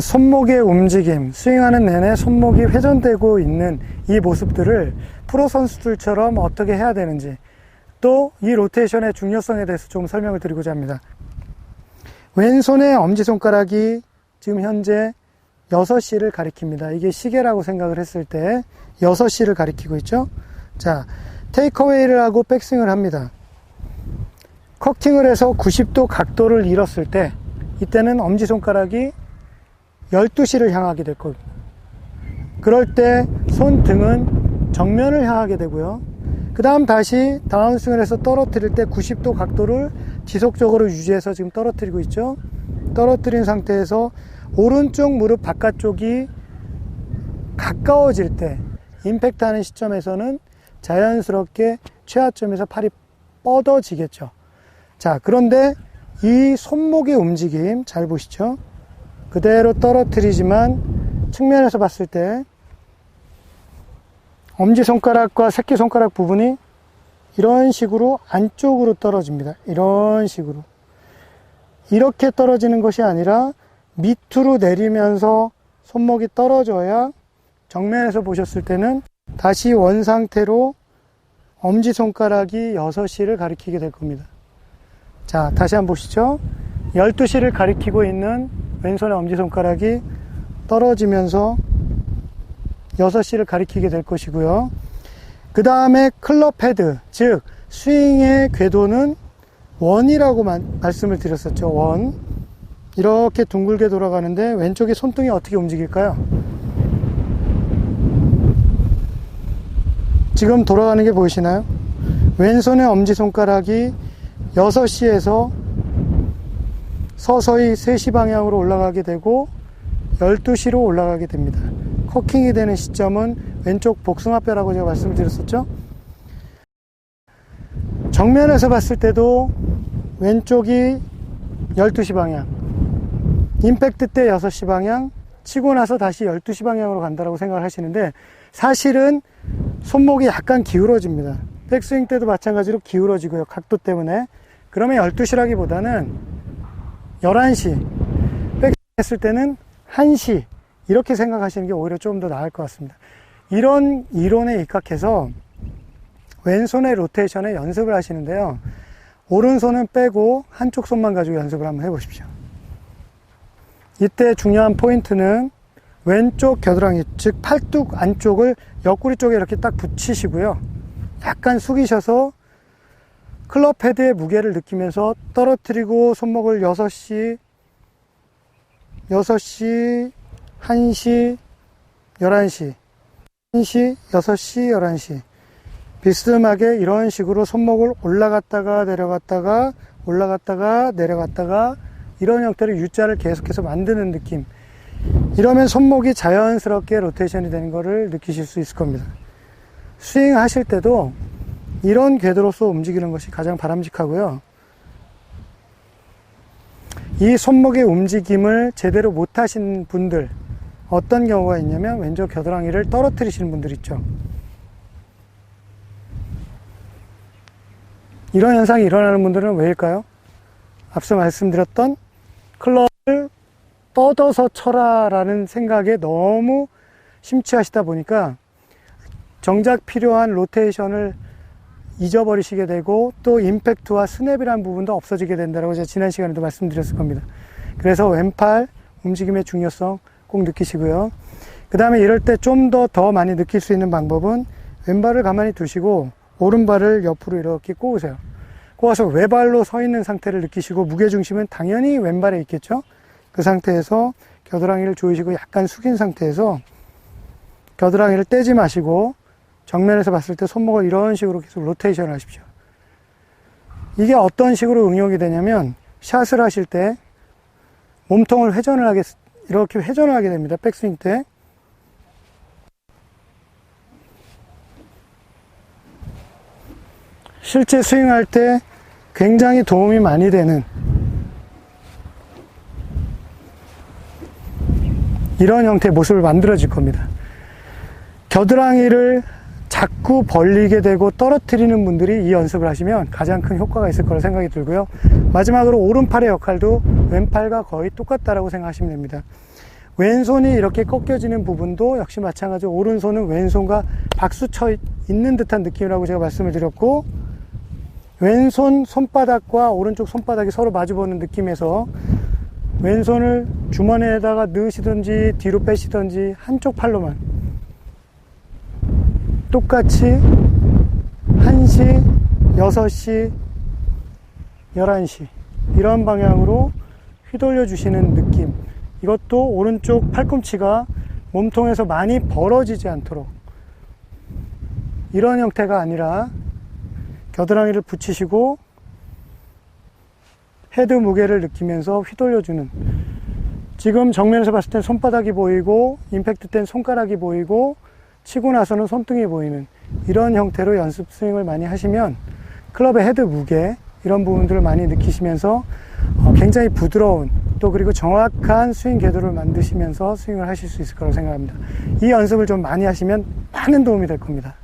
손목의 움직임, 스윙하는 내내 손목이 회전되고 있는 이 모습들을 프로 선수들처럼 어떻게 해야 되는지, 또 이 로테이션의 중요성에 대해서 좀 설명을 드리고자 합니다. 왼손의 엄지손가락이 지금 현재 6시를 가리킵니다. 이게 시계라고 생각을 했을 때 6시를 가리키고 있죠. 자, 테이크어웨이를 하고 백스윙을 합니다. 커팅을 해서 90도 각도를 잃었을 때, 이때는 엄지손가락이 12시를 향하게 될 겁니다. 그럴 때 손등은 정면을 향하게 되고요. 그 다음 다시 다운스윙을 해서 떨어뜨릴 때 90도 각도를 지속적으로 유지해서 지금 떨어뜨리고 있죠. 떨어뜨린 상태에서 오른쪽 무릎 바깥쪽이 가까워질 때, 임팩트 하는 시점에서는 자연스럽게 최하점에서 팔이 뻗어지겠죠. 자, 그런데 이 손목의 움직임 잘 보시죠. 그대로 떨어뜨리지만 측면에서 봤을 때 엄지손가락과 새끼손가락 부분이 이런 식으로 안쪽으로 떨어집니다. 이런 식으로. 이렇게 떨어지는 것이 아니라 밑으로 내리면서 손목이 떨어져야 정면에서 보셨을 때는 다시 원상태로 엄지손가락이 6시를 가리키게 될 겁니다. 자, 다시 한번 보시죠. 12시를 가리키고 있는 왼손의 엄지손가락이 떨어지면서 6시를 가리키게 될 것이고요. 그 다음에 클럽 헤드, 즉 스윙의 궤도는 원이라고 말씀을 드렸었죠. 원. 이렇게 둥글게 돌아가는데 왼쪽의 손등이 어떻게 움직일까요? 지금 돌아가는 게 보이시나요? 왼손의 엄지손가락이 6시에서 서서히 3시 방향으로 올라가게 되고 12시로 올라가게 됩니다. 커킹이 되는 시점은 왼쪽 복숭아뼈라고 제가 말씀을 드렸었죠. 정면에서 봤을 때도 왼쪽이 12시 방향, 임팩트 때 6시 방향, 치고 나서 다시 12시 방향으로 간다고 생각을 하시는데, 사실은 손목이 약간 기울어집니다. 백스윙 때도 마찬가지로 기울어지고요. 각도 때문에. 그러면 12시라기보다는 11시, 백스윙 했을 때는 1시, 이렇게 생각하시는 게 오히려 좀 더 나을 것 같습니다. 이런 이론에 입각해서 왼손의 로테이션에 연습을 하시는데요. 오른손은 빼고 한쪽 손만 가지고 연습을 한번 해보십시오. 이때 중요한 포인트는 왼쪽 겨드랑이, 즉 팔뚝 안쪽을 옆구리 쪽에 이렇게 딱 붙이시고요. 약간 숙이셔서 클럽 헤드의 무게를 느끼면서 떨어뜨리고 손목을 6시, 1시, 11시, 1시, 6시, 11시. 비스듬하게 이런 식으로 손목을 올라갔다가 내려갔다가 올라갔다가 내려갔다가 이런 형태로 U자를 계속해서 만드는 느낌. 이러면 손목이 자연스럽게 로테이션이 되는 것을 느끼실 수 있을 겁니다. 스윙 하실 때도 이런 궤도로서 움직이는 것이 가장 바람직하고요. 이 손목의 움직임을 제대로 못 하신 분들, 어떤 경우가 있냐면 왼쪽 겨드랑이를 떨어뜨리시는 분들 있죠. 이런 현상이 일어나는 분들은 왜일까요? 앞서 말씀드렸던 클럽을 뻗어서 쳐라라는 생각에 너무 심취하시다 보니까 정작 필요한 로테이션을 잊어버리시게 되고, 또 임팩트와 스냅이라는 부분도 없어지게 된다고 제가 지난 시간에도 말씀드렸을 겁니다. 그래서 왼팔 움직임의 중요성 꼭 느끼시고요. 그 다음에 이럴 때 좀 더 많이 느낄 수 있는 방법은 왼발을 가만히 두시고 오른발을 옆으로 이렇게 꼬으세요. 꼬아서 외발로 서 있는 상태를 느끼시고, 무게중심은 당연히 왼발에 있겠죠. 그 상태에서 겨드랑이를 조이시고 약간 숙인 상태에서 겨드랑이를 떼지 마시고 정면에서 봤을 때 손목을 이런 식으로 계속 로테이션을 하십시오. 이게 어떤 식으로 응용이 되냐면, 샷을 하실 때 몸통을 이렇게 회전을 하게 됩니다. 백스윙 때. 실제 스윙할 때 굉장히 도움이 많이 되는 이런 형태의 모습을 만들어질 겁니다. 겨드랑이를 자꾸 벌리게 되고 떨어뜨리는 분들이 이 연습을 하시면 가장 큰 효과가 있을 거라 생각이 들고요. 마지막으로 오른팔의 역할도 왼팔과 거의 똑같다라고 생각하시면 됩니다. 왼손이 이렇게 꺾여지는 부분도 역시 마찬가지로 오른손은 왼손과 박수 쳐 있는 듯한 느낌이라고 제가 말씀을 드렸고, 왼손 손바닥과 오른쪽 손바닥이 서로 마주보는 느낌에서 왼손을 주머니에다가 넣으시든지 뒤로 빼시든지 한쪽 팔로만 똑같이 1시, 6시, 11시 이런 방향으로 휘돌려 주시는 느낌. 이것도 오른쪽 팔꿈치가 몸통에서 많이 벌어지지 않도록, 이런 형태가 아니라 겨드랑이를 붙이시고 헤드 무게를 느끼면서 휘돌려주는, 지금 정면에서 봤을 땐 손바닥이 보이고 임팩트 땐 손가락이 보이고 치고 나서는 손등이 보이는 이런 형태로 연습 스윙을 많이 하시면 클럽의 헤드 무게 이런 부분들을 많이 느끼시면서 굉장히 부드러운, 또 그리고 정확한 스윙 궤도를 만드시면서 스윙을 하실 수 있을 거라고 생각합니다. 이 연습을 좀 많이 하시면 많은 도움이 될 겁니다.